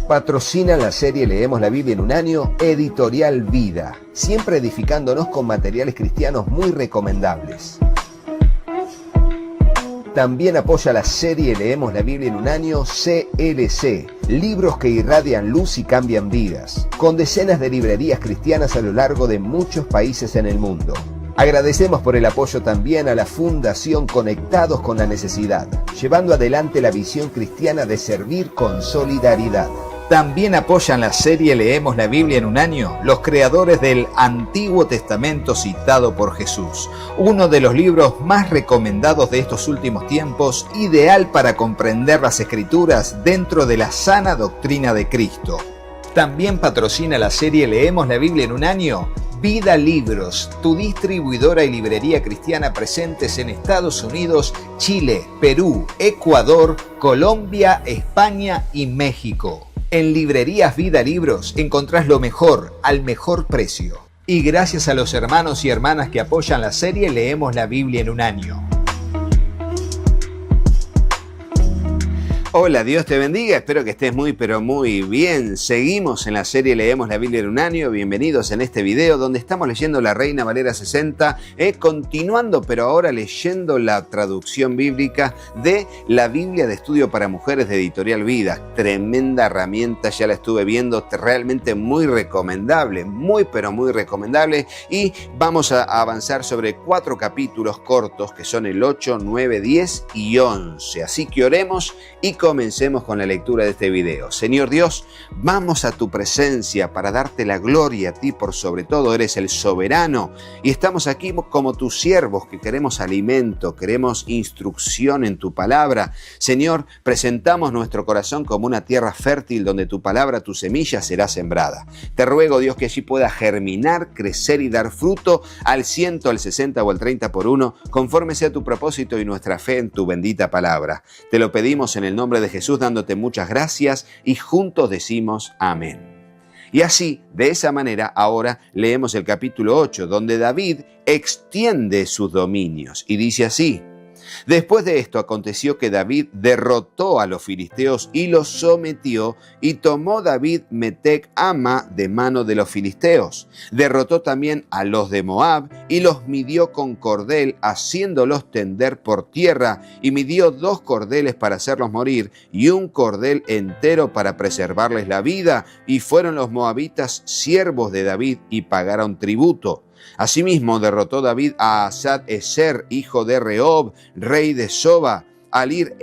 Patrocina la serie Leemos la Biblia en un año, Editorial Vida, siempre edificándonos con materiales cristianos muy recomendables. También apoya la serie Leemos la Biblia en un año, CLC, libros que irradian luz y cambian vidas, con decenas de librerías cristianas a lo largo de muchos países en el mundo. Agradecemos por el apoyo también a la Fundación Conectados con la Necesidad, llevando adelante la visión cristiana de servir con solidaridad. También apoyan la serie Leemos la Biblia en un año los creadores del Antiguo Testamento citado por Jesús, uno de los libros más recomendados de estos últimos tiempos, ideal para comprender las Escrituras dentro de la sana doctrina de Cristo. También patrocina la serie Leemos la Biblia en un año Vida Libros, tu distribuidora y librería cristiana presentes en Estados Unidos, Chile, Perú, Ecuador, Colombia, España y México. En Librerías Vida Libros encontrás lo mejor al mejor precio. Y gracias a los hermanos y hermanas que apoyan la serie Leemos la Biblia en un año. Hola, Dios te bendiga, espero que estés muy pero muy bien. Seguimos en la serie Leemos la Biblia en un año. Bienvenidos en este video donde estamos leyendo la Reina Valera 60, continuando pero ahora leyendo la traducción bíblica de la Biblia de Estudio para Mujeres de Editorial Vida. Tremenda herramienta, ya la estuve viendo, realmente muy recomendable, muy pero muy recomendable. Y vamos a avanzar sobre 4 capítulos cortos que son el 8, 9, 10 y 11. Así que oremos y comencemos con la lectura de este video. Señor Dios, vamos a tu presencia para darte la gloria a ti por sobre todo. Eres el soberano y estamos aquí como tus siervos que queremos alimento, queremos instrucción en tu palabra. Señor, presentamos nuestro corazón como una tierra fértil donde tu palabra, tu semilla será sembrada. Te ruego, Dios, que allí pueda germinar, crecer y dar fruto al 100, al 60 o al 30 por uno, conforme sea tu propósito y nuestra fe en tu bendita palabra. Te lo pedimos en el nombre de Jesús, dándote muchas gracias y juntos decimos amén. Y así, de esa manera, ahora leemos el capítulo 8, donde David extiende sus dominios y dice así: Después de esto aconteció que David derrotó a los filisteos y los sometió, y tomó David Metec Ama de mano de los filisteos. Derrotó también a los de Moab y los midió con cordel, haciéndolos tender por tierra, y midió 2 cordeles para hacerlos morir y 1 cordel entero para preservarles la vida, y fueron los moabitas siervos de David y pagaron tributo. Asimismo derrotó David a Asad-Ezer, hijo de Rehob, rey de Soba, al ir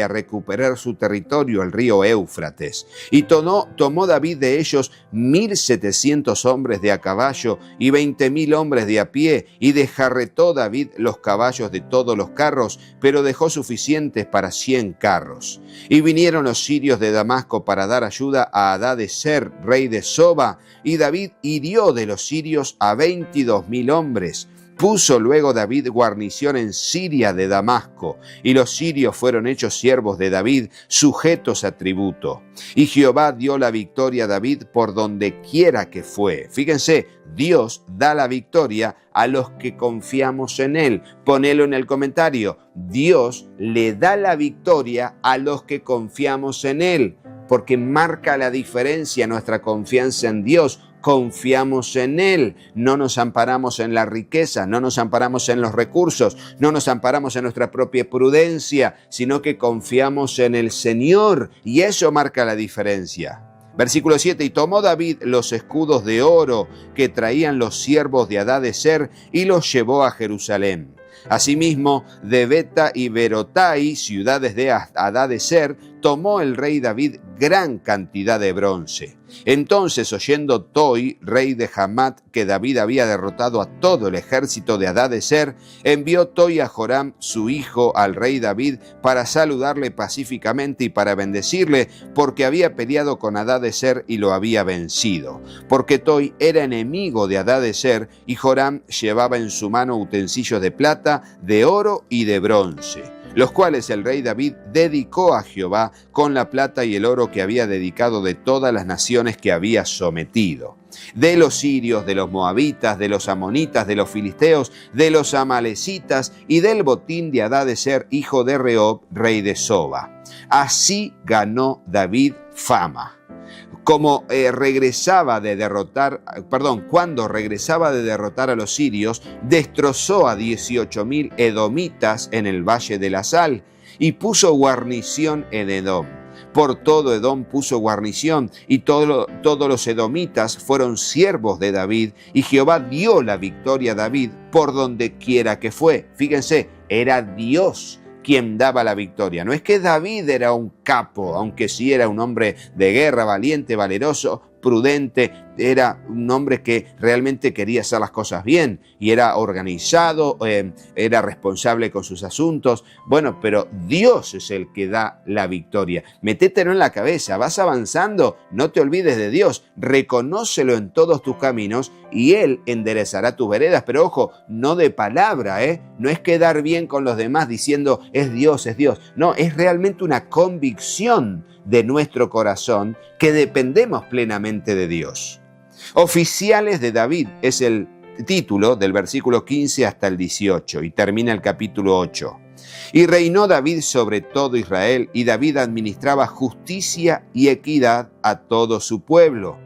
a recuperar su territorio, el río Éufrates. Y tomó David de ellos 1,700 hombres de a caballo y 20,000 hombres de a pie, y desjarretó David los caballos de todos los carros, pero dejó suficientes para 100 carros. Y vinieron los sirios de Damasco para dar ayuda a Hadad-Ezer, rey de Soba, y David hirió de los sirios a 22,000 hombres. Puso luego David guarnición en Siria de Damasco, y los sirios fueron hechos siervos de David, sujetos a tributo. Y Jehová dio la victoria a David por donde quiera que fue. Fíjense, Dios da la victoria a los que confiamos en Él. Ponelo en el comentario. Dios le da la victoria a los que confiamos en Él, porque marca la diferencia nuestra confianza en Dios. Confiamos en Él, no nos amparamos en la riqueza, no nos amparamos en los recursos, no nos amparamos en nuestra propia prudencia, sino que confiamos en el Señor, y eso marca la diferencia. Versículo 7, y tomó David los escudos de oro que traían los siervos de Hadad-Ezer y los llevó a Jerusalén. Asimismo, de Beta y Berotai, ciudades de Hadad-Ezer, tomó el rey David gran cantidad de bronce. Entonces, oyendo Toi, rey de Hamat, que David había derrotado a todo el ejército de Hadad-Ezer, envió Toi a Joram, su hijo, al rey David, para saludarle pacíficamente y para bendecirle, porque había peleado con Hadad-Ezer y lo había vencido. Porque Toi era enemigo de Hadad-Ezer, y Joram llevaba en su mano utensilios de plata, de oro y de bronce, los cuales el rey David dedicó a Jehová con la plata y el oro que había dedicado de todas las naciones que había sometido. De los sirios, de los moabitas, de los amonitas, de los filisteos, de los amalecitas y del botín de Hadad-Ezer, hijo de Rehob, rey de Soba. Así ganó David fama. Cuando regresaba de derrotar a los sirios, destrozó a 18.000 edomitas en el Valle de la Sal y puso guarnición en Edom. Por todo Edom puso guarnición y todos los edomitas fueron siervos de David y Jehová dio la victoria a David por donde quiera que fue. Fíjense, era Dios quien daba la victoria. No es que David era un capo, aunque sí era un hombre de guerra, valiente, valeroso, prudente, era un hombre que realmente quería hacer las cosas bien y era organizado, era responsable con sus asuntos. Bueno, pero Dios es el que da la victoria. Metételo en la cabeza, vas avanzando, no te olvides de Dios, reconócelo en todos tus caminos y Él enderezará tus veredas. Pero ojo, no de palabra, no es quedar bien con los demás diciendo es Dios, es Dios. No, es realmente una convicción de nuestro corazón que dependemos plenamente de Dios. Oficiales de David es el título del versículo 15 hasta el 18 y termina el capítulo 8. Y reinó David sobre todo Israel, y David administraba justicia y equidad a todo su pueblo.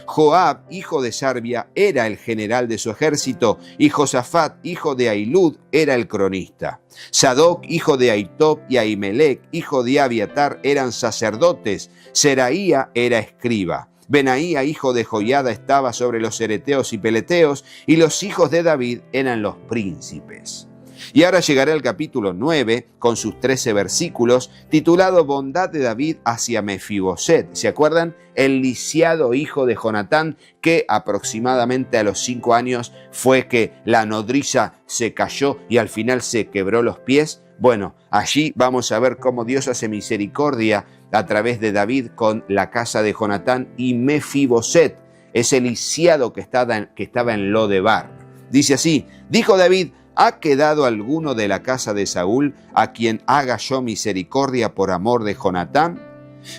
Joab, hijo de Sarvia, era el general de su ejército, y Josafat, hijo de Ahilud, era el cronista. Sadoc, hijo de Ahitob, y Ahimelech, hijo de Abiatar, eran sacerdotes. Seraía era escriba. Benaía, hijo de Joiada, estaba sobre los cereteos y peleteos, y los hijos de David eran los príncipes. Y ahora llegará el capítulo 9 con sus 13 versículos, titulado Bondad de David hacia Mefiboset. ¿Se acuerdan? El lisiado hijo de Jonatán, que aproximadamente a los 5 años fue que la nodriza se cayó y al final se quebró los pies. Bueno, allí vamos a ver cómo Dios hace misericordia a través de David con la casa de Jonatán y Mefiboset, ese lisiado que estaba en Lodebar. Dice así, dijo David: ¿ha quedado alguno de la casa de Saúl a quien haga yo misericordia por amor de Jonatán?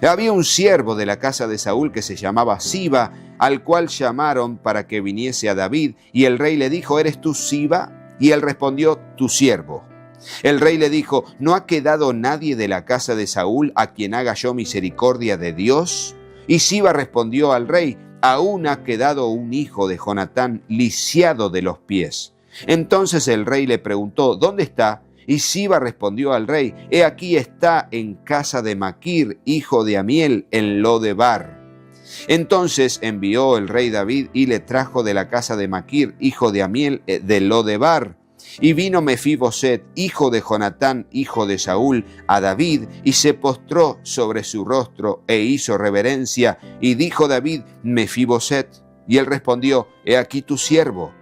Había un siervo de la casa de Saúl que se llamaba Siba, al cual llamaron para que viniese a David, y el rey le dijo: ¿eres tú Siba? Y él respondió: tu siervo. El rey le dijo: ¿no ha quedado nadie de la casa de Saúl a quien haga yo misericordia de Dios? Y Siba respondió al rey: aún ha quedado un hijo de Jonatán lisiado de los pies. Entonces el rey le preguntó: ¿dónde está? Y Siba respondió al rey: he aquí está en casa de Maquir, hijo de Amiel, en Lodebar. Entonces envió el rey David y le trajo de la casa de Maquir, hijo de Amiel, de Lodebar. Y vino Mefiboset, hijo de Jonatán, hijo de Saúl, a David, y se postró sobre su rostro e hizo reverencia. Y dijo David: Mefiboset. Y él respondió: he aquí tu siervo.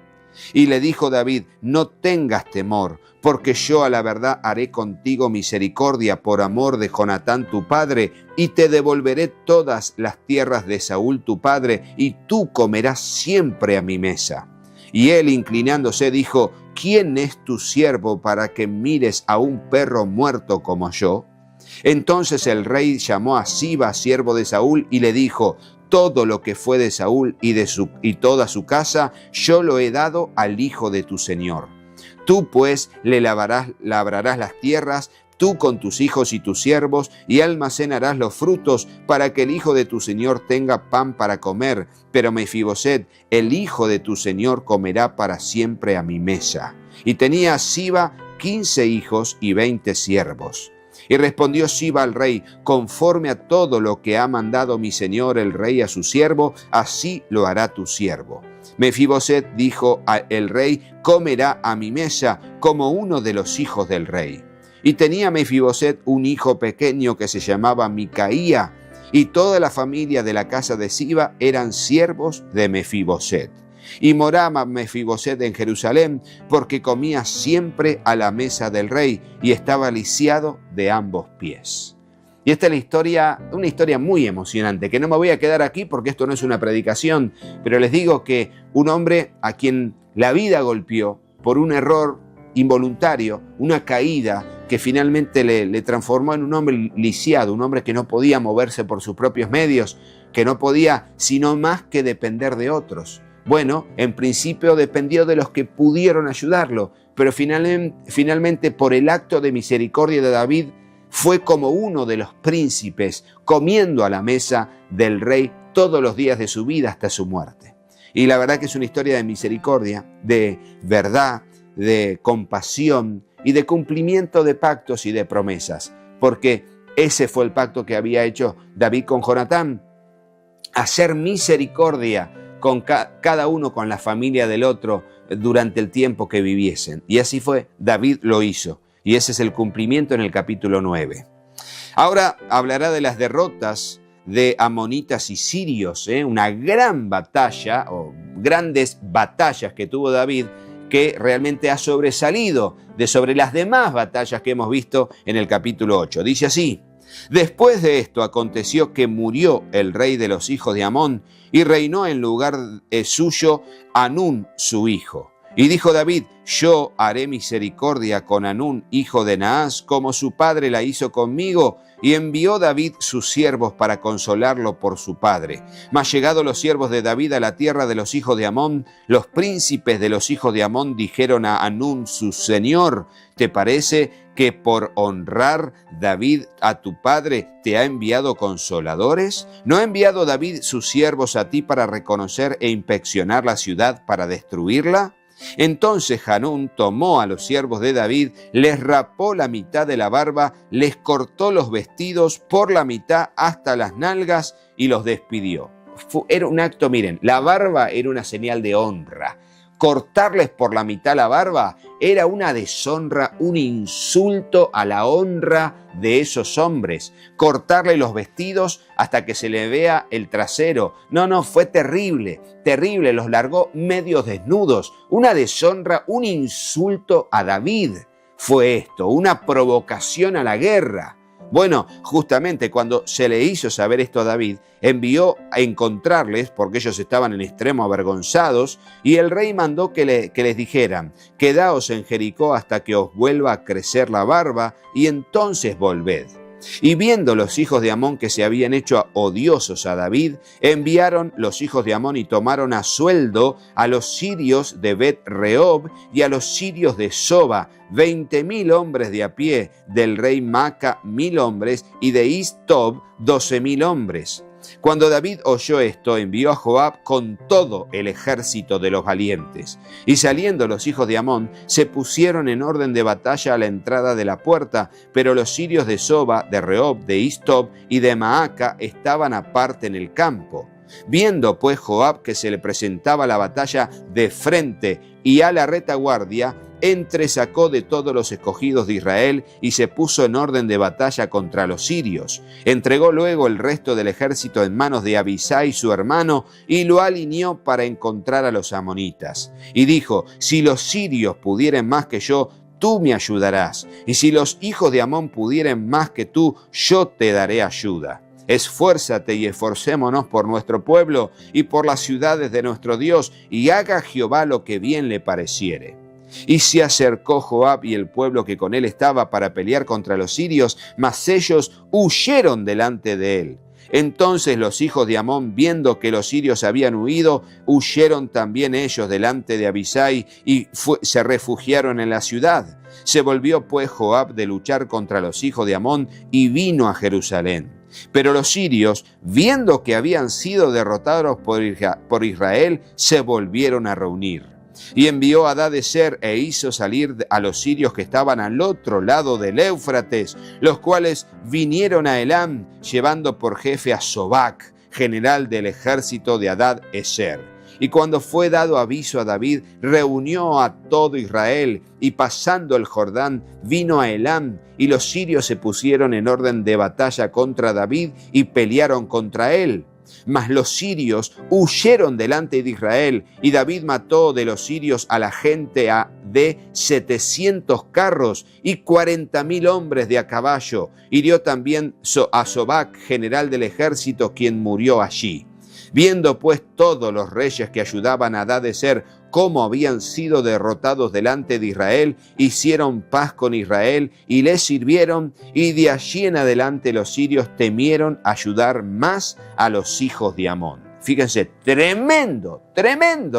Y le dijo David: no tengas temor, porque yo a la verdad haré contigo misericordia por amor de Jonatán tu padre, y te devolveré todas las tierras de Saúl tu padre, y tú comerás siempre a mi mesa. Y él, inclinándose, dijo: ¿quién es tu siervo para que mires a un perro muerto como yo? Entonces el rey llamó a Siba, siervo de Saúl, y le dijo: todo lo que fue de Saúl y toda su casa, yo lo he dado al hijo de tu señor. Tú pues le labrarás las tierras, tú con tus hijos y tus siervos, y almacenarás los frutos para que el hijo de tu señor tenga pan para comer. Pero Mefiboset, el hijo de tu señor, comerá para siempre a mi mesa. Y tenía Siba 15 hijos y 20 siervos. Y respondió Siba al rey: conforme a todo lo que ha mandado mi señor el rey a su siervo, así lo hará tu siervo. Mefiboset, dijo el rey, comerá a mi mesa como uno de los hijos del rey. Y tenía Mefiboset un hijo pequeño que se llamaba Micaía, y toda la familia de la casa de Siba eran siervos de Mefiboset. Y moraba Mefiboset en Jerusalén, porque comía siempre a la mesa del rey, y estaba lisiado de ambos pies. Y esta es una historia muy emocionante, que no me voy a quedar aquí porque esto no es una predicación, pero les digo que un hombre a quien la vida golpeó por un error involuntario, una caída que finalmente le transformó en un hombre lisiado, un hombre que no podía moverse por sus propios medios, que no podía sino más que depender de otros. Bueno, en principio dependió de los que pudieron ayudarlo, pero finalmente por el acto de misericordia de David, Fue como uno de los príncipes comiendo a la mesa del rey todos los días de su vida hasta su muerte. Y la verdad que es una historia de misericordia, de verdad, de compasión y de cumplimiento de pactos y de promesas, porque ese fue el pacto que había hecho David con Jonatán, hacer misericordia con cada uno con la familia del otro durante el tiempo que viviesen. Y así fue, David lo hizo, y ese es el cumplimiento en el capítulo 9. Ahora hablará de las derrotas de amonitas y sirios, una gran batalla o grandes batallas que tuvo David, que realmente ha sobresalido de sobre las demás batallas que hemos visto en el capítulo 8. Dice así: después de esto aconteció que murió el rey de los hijos de Amón y reinó en lugar suyo Hanún su hijo. Y dijo David: yo haré misericordia con Hanún hijo de Naas, como su padre la hizo conmigo. Y envió David sus siervos para consolarlo por su padre. Mas llegados los siervos de David a la tierra de los hijos de Amón, los príncipes de los hijos de Amón dijeron a Hanún su señor: ¿te parece que por honrar David a tu padre te ha enviado consoladores? ¿No ha enviado David sus siervos a ti para reconocer e inspeccionar la ciudad para destruirla? Entonces Hanún tomó a los siervos de David, les rapó la mitad de la barba, les cortó los vestidos por la mitad hasta las nalgas y los despidió. Era un acto, miren, la barba era una señal de honra. Cortarles por la mitad la barba era una deshonra, un insulto a la honra de esos hombres. Cortarle los vestidos hasta que se le vea el trasero. No, fue terrible, terrible. Los largó medios desnudos. Una deshonra, un insulto a David. Fue esto, una provocación a la guerra. Bueno, justamente cuando se le hizo saber esto a David, envió a encontrarles, porque ellos estaban en extremo avergonzados, y el rey mandó que les dijeran: quedaos en Jericó hasta que os vuelva a crecer la barba, y entonces volved. Y viendo los hijos de Amón que se habían hecho odiosos a David, enviaron los hijos de Amón y tomaron a sueldo a los sirios de Bet-Rehob y a los sirios de Soba, 20.000 hombres de a pie, del rey Maaca 1.000 hombres, y de Is-Tob 12.000 hombres. Cuando David oyó esto, envió a Joab con todo el ejército de los valientes. Y saliendo los hijos de Amón, se pusieron en orden de batalla a la entrada de la puerta, pero los sirios de Soba, de Rehob, de Is-Tob y de Maaca estaban aparte en el campo. Viendo pues Joab que se le presentaba la batalla de frente y a la retaguardia, entresacó de todos los escogidos de Israel y se puso en orden de batalla contra los sirios. Entregó luego el resto del ejército en manos de Abisai su hermano y lo alineó para encontrar a los amonitas. Y dijo: si los sirios pudieren más que yo, tú me ayudarás, y si los hijos de Amón pudieren más que tú, yo te daré ayuda. Esfuérzate y esforcémonos por nuestro pueblo y por las ciudades de nuestro Dios, y haga Jehová lo que bien le pareciere. Y se acercó Joab y el pueblo que con él estaba para pelear contra los sirios, mas ellos huyeron delante de él. Entonces los hijos de Amón, viendo que los sirios habían huido, huyeron también ellos delante de Abisai y se refugiaron en la ciudad. Se volvió pues Joab de luchar contra los hijos de Amón y vino a Jerusalén. Pero los sirios, viendo que habían sido derrotados por Israel, se volvieron a reunir. Y envió a Hadadezer e hizo salir a los sirios que estaban al otro lado del Éufrates, los cuales vinieron a Elam, llevando por jefe a Sobac, general del ejército de Hadad-Ezer. Y cuando fue dado aviso a David, reunió a todo Israel, y pasando el Jordán, vino a Elam, y los sirios se pusieron en orden de batalla contra David, y pelearon contra él. Mas los sirios huyeron delante de Israel, y David mató de los sirios a la gente de 700 carros y 40.000 hombres de a caballo. Hirió también a Sobac, general del ejército, quien murió allí. Viendo pues todos los reyes que ayudaban a Hadadezer cómo habían sido derrotados delante de Israel, hicieron paz con Israel y les sirvieron, y de allí en adelante los sirios temieron ayudar más a los hijos de Amón. Fíjense, tremendo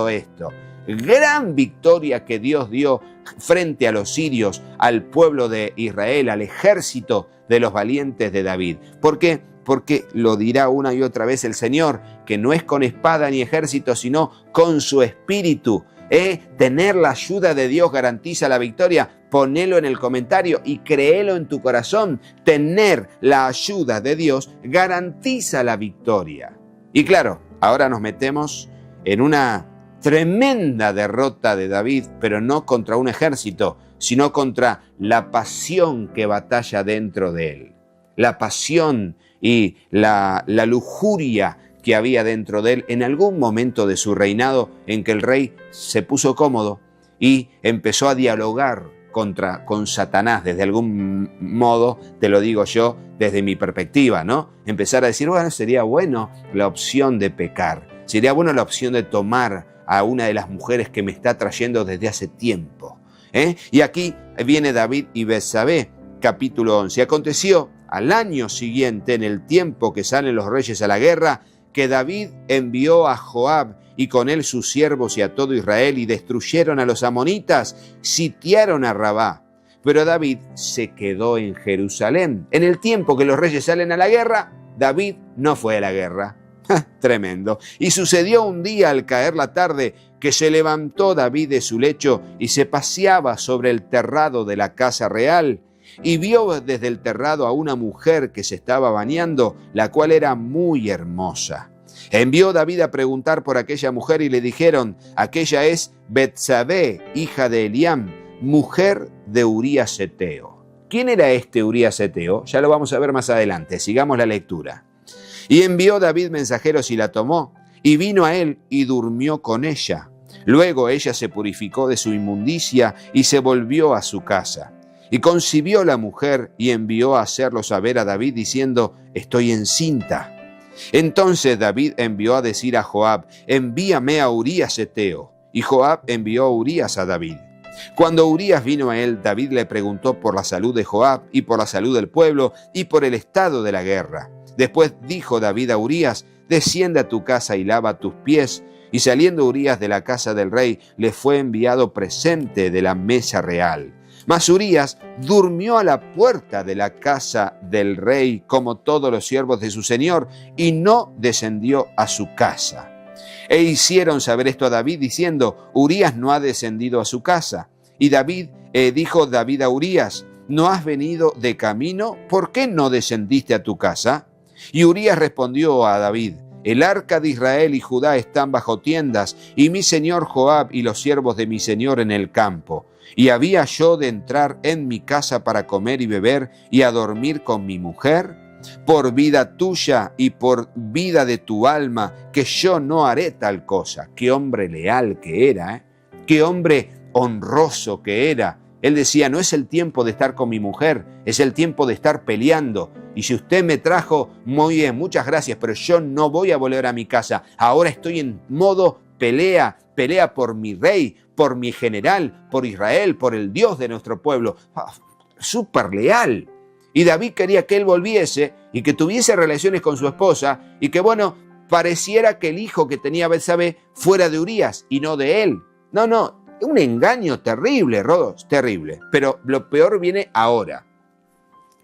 esto. gran victoria que Dios dio frente a los sirios, al pueblo de Israel, al ejército de los valientes de David. ¿Por qué? Porque lo dirá una y otra vez el Señor, que no es con espada ni ejército, sino con su espíritu. Tener la ayuda de Dios garantiza la victoria. Ponelo en el comentario y créelo en tu corazón. Tener la ayuda de Dios garantiza la victoria. Y claro, ahora nos metemos en una tremenda derrota de David, pero no contra un ejército, sino contra la pasión que batalla dentro de él. La pasión y la lujuria que había dentro de él en algún momento de su reinado, en que el rey se puso cómodo y empezó a dialogar con Satanás, desde algún modo, te lo digo yo, desde mi perspectiva, ¿no? Empezar a decir, bueno, sería bueno la opción de pecar, sería bueno la opción de tomar a una de las mujeres que me está trayendo desde hace tiempo. Y aquí viene David y Betsabé, capítulo 11. Aconteció al año siguiente, en el tiempo que salen los reyes a la guerra, que David envió a Joab y con él sus siervos y a todo Israel, y destruyeron a los amonitas, sitiaron a Rabá. Pero David se quedó en Jerusalén. En el tiempo que los reyes salen a la guerra, David no fue a la guerra. Tremendo. Y sucedió un día, al caer la tarde, que se levantó David de su lecho y se paseaba sobre el terrado de la casa real, y vio desde el terrado a una mujer que se estaba bañando, la cual era muy hermosa. Envió David a preguntar por aquella mujer y le dijeron, aquella es Betsabé, hija de Eliam, mujer de Urías Eteo. ¿Quién era este Urías Eteo? Ya lo vamos a ver más adelante, sigamos la lectura. Y envió David mensajeros y la tomó, y vino a él y durmió con ella. Luego ella se purificó de su inmundicia y se volvió a su casa. Y concibió la mujer y envió a hacerlo saber a David diciendo, estoy encinta. Entonces David envió a decir a Joab, envíame a Urías Eteo. Y Joab envió a Urías a David. Cuando Urías vino a él, David le preguntó por la salud de Joab y por la salud del pueblo y por el estado de la guerra. Después dijo David a Urías, desciende a tu casa y lava tus pies. Y saliendo Urías de la casa del rey, le fue enviado presente de la mesa real. Mas Urías durmió a la puerta de la casa del rey, como todos los siervos de su señor, y no descendió a su casa. E hicieron saber esto a David, diciendo, Urías no ha descendido a su casa. Y dijo David a Urías, ¿no has venido de camino? ¿Por qué no descendiste a tu casa? Y Urías respondió a David, el arca de Israel y Judá están bajo tiendas, y mi señor Joab y los siervos de mi señor en el campo. ¿Y había yo de entrar en mi casa para comer y beber y a dormir con mi mujer? Por vida tuya y por vida de tu alma, que yo no haré tal cosa. Qué hombre leal que era, qué hombre honroso que era. Él decía, no es el tiempo de estar con mi mujer, es el tiempo de estar peleando. Y si usted me trajo, muy bien, muchas gracias, pero yo no voy a volver a mi casa. Ahora estoy en modo pelea por mi rey, por mi general, por Israel, por el Dios de nuestro pueblo. Súper leal. Y David quería que él volviese y que tuviese relaciones con su esposa y que, pareciera que el hijo que tenía Betsabé fuera de Urías y no de él. No, un engaño terrible, Rodos, terrible. Pero lo peor viene ahora.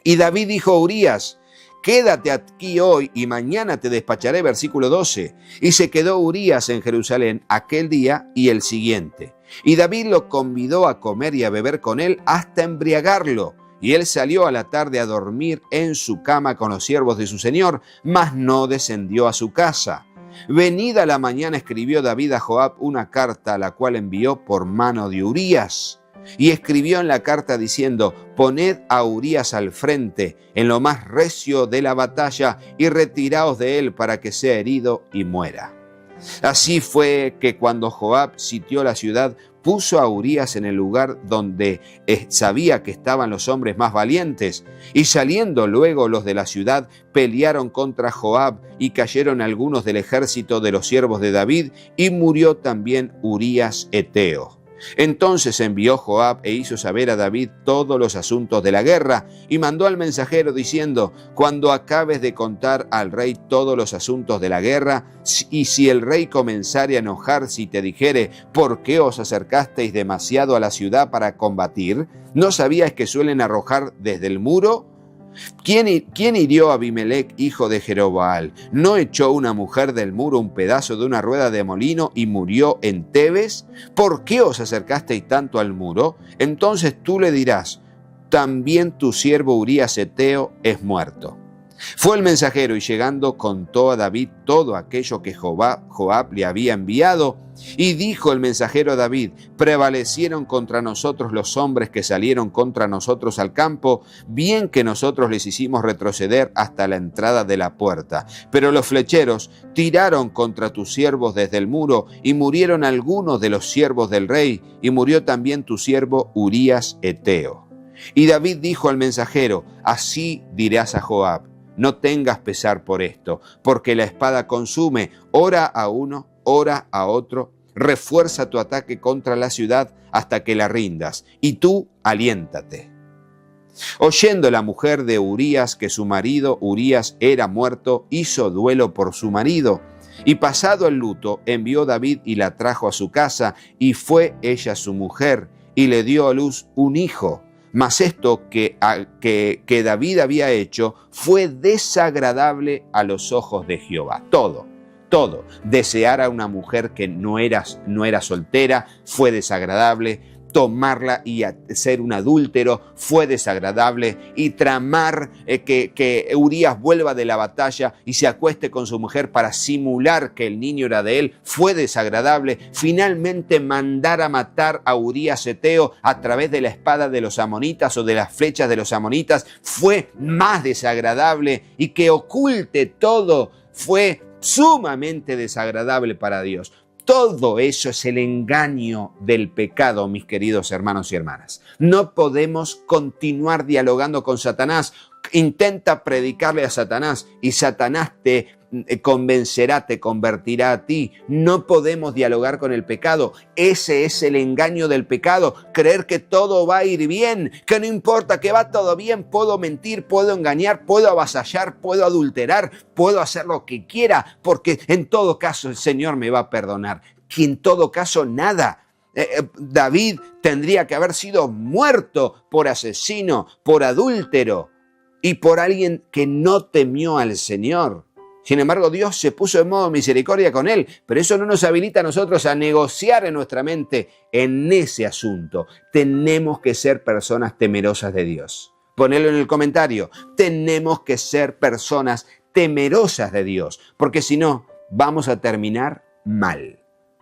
Y David dijo a Urías, quédate aquí hoy y mañana te despacharé, versículo 12. Y se quedó Urías en Jerusalén aquel día y el siguiente. Y David lo convidó a comer y a beber con él hasta embriagarlo. Y él salió a la tarde a dormir en su cama con los siervos de su señor, mas no descendió a su casa. Venida la mañana escribió David a Joab una carta, la cual envió por mano de Urías. Y escribió en la carta diciendo, poned a Urías al frente, en lo más recio de la batalla, y retiraos de él para que sea herido y muera. Así fue que cuando Joab sitió la ciudad, puso a Urías en el lugar donde sabía que estaban los hombres más valientes. Y saliendo luego los de la ciudad, pelearon contra Joab, y cayeron algunos del ejército de los siervos de David, y murió también Urías Eteo. Entonces envió Joab e hizo saber a David todos los asuntos de la guerra y mandó al mensajero diciendo: cuando acabes de contar al rey todos los asuntos de la guerra, y si el rey comenzare a enojarse y te dijere: ¿por qué os acercasteis demasiado a la ciudad para combatir? ¿No sabíais que suelen arrojar desde el muro? ¿Quién hirió a Abimelech, hijo de Jeroboam? ¿No echó una mujer del muro un pedazo de una rueda de molino y murió en Tebes? ¿Por qué os acercasteis tanto al muro? Entonces tú le dirás: también tu siervo Urías Heteo es muerto. Fue el mensajero y llegando contó a David todo aquello que Joab le había enviado. Y dijo el mensajero a David: prevalecieron contra nosotros los hombres que salieron contra nosotros al campo, bien que nosotros les hicimos retroceder hasta la entrada de la puerta. Pero los flecheros tiraron contra tus siervos desde el muro, y murieron algunos de los siervos del rey, y murió también tu siervo Urías Heteo. Y David dijo al mensajero: así dirás a Joab: no tengas pesar por esto, porque la espada consume, ora a uno, ora a otro. Refuerza tu ataque contra la ciudad hasta que la rindas, y tú aliéntate. Oyendo la mujer de Urías que su marido Urías era muerto, hizo duelo por su marido. Y pasado el luto, envió David y la trajo a su casa, y fue ella su mujer, y le dio a luz un hijo. Mas esto que David había hecho fue desagradable a los ojos de Jehová. Todo. Desear a una mujer que no era soltera fue desagradable. Tomarla y ser un adúltero fue desagradable, y tramar que Urías vuelva de la batalla y se acueste con su mujer para simular que el niño era de él fue desagradable. Finalmente mandar a matar a Urías Heteo a través de la espada de los amonitas o de las flechas de los amonitas fue más desagradable, y que oculte todo fue sumamente desagradable para Dios. Todo eso es el engaño del pecado, mis queridos hermanos y hermanas. No podemos continuar dialogando con Satanás. Intenta predicarle a Satanás y Satanás te convencerá, te convertirá a ti. No podemos dialogar con el pecado. Ese es el engaño del pecado. Creer que todo va a ir bien, que no importa, que va todo bien. Puedo mentir, puedo engañar, puedo avasallar, puedo adulterar, puedo hacer lo que quiera, porque en todo caso el Señor me va a perdonar. Que en todo caso nada. David tendría que haber sido muerto por asesino, por adúltero y por alguien que no temió al Señor. Sin embargo, Dios se puso en modo misericordia con él, pero eso no nos habilita a nosotros a negociar en nuestra mente en ese asunto. Tenemos que ser personas temerosas de Dios. Ponelo en el comentario. Tenemos que ser personas temerosas de Dios, porque si no, vamos a terminar mal.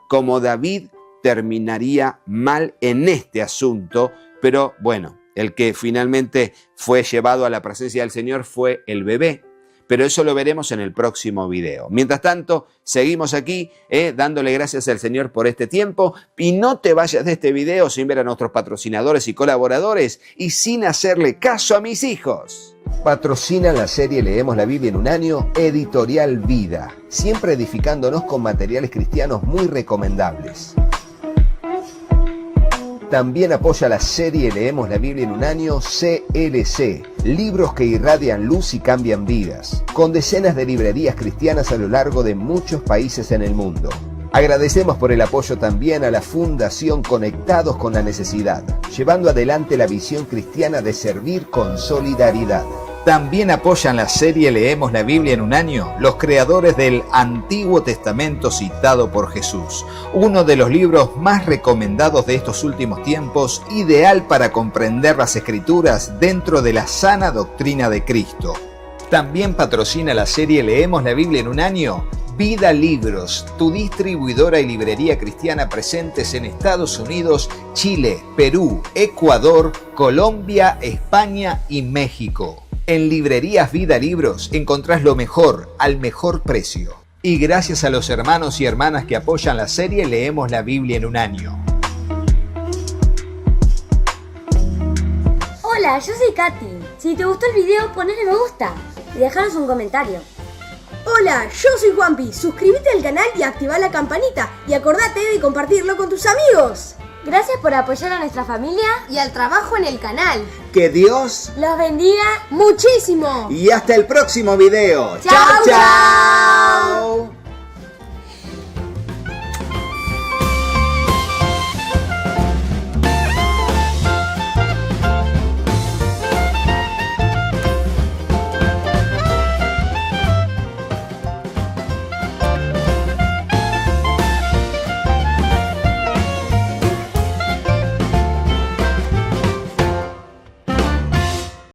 Como David terminaría mal en este asunto, pero bueno, el que finalmente fue llevado a la presencia del Señor fue el bebé. Pero eso lo veremos en el próximo video. Mientras tanto, seguimos aquí dándole gracias al Señor por este tiempo. Y no te vayas de este video sin ver a nuestros patrocinadores y colaboradores y sin hacerle caso a mis hijos. Patrocina la serie Leemos la Biblia en un año, Editorial Vida, siempre edificándonos con materiales cristianos muy recomendables. También apoya la serie Leemos la Biblia en un año, CLC, libros que irradian luz y cambian vidas, con decenas de librerías cristianas a lo largo de muchos países en el mundo. Agradecemos por el apoyo también a la Fundación Conectados con la Necesidad, llevando adelante la visión cristiana de servir con solidaridad. También apoyan la serie Leemos la Biblia en un año los creadores del Antiguo Testamento citado por Jesús, uno de los libros más recomendados de estos últimos tiempos, ideal para comprender las Escrituras dentro de la sana doctrina de Cristo. También patrocina la serie Leemos la Biblia en un año Vida Libros, tu distribuidora y librería cristiana presentes en Estados Unidos, Chile, Perú, Ecuador, Colombia, España y México. En Librerías Vida Libros encontrás lo mejor al mejor precio. Y gracias a los hermanos y hermanas que apoyan la serie Leemos la Biblia en un año. Hola, yo soy Katy. Si te gustó el video, ponle me gusta y dejanos un comentario. Hola, yo soy Juanpi. Suscríbete al canal y activa la campanita. Y acordate de compartirlo con tus amigos. Gracias por apoyar a nuestra familia. Y al trabajo en el canal. Que Dios Los bendiga. ¡Muchísimo! y hasta el próximo video. Chau, ¡Chau, chau!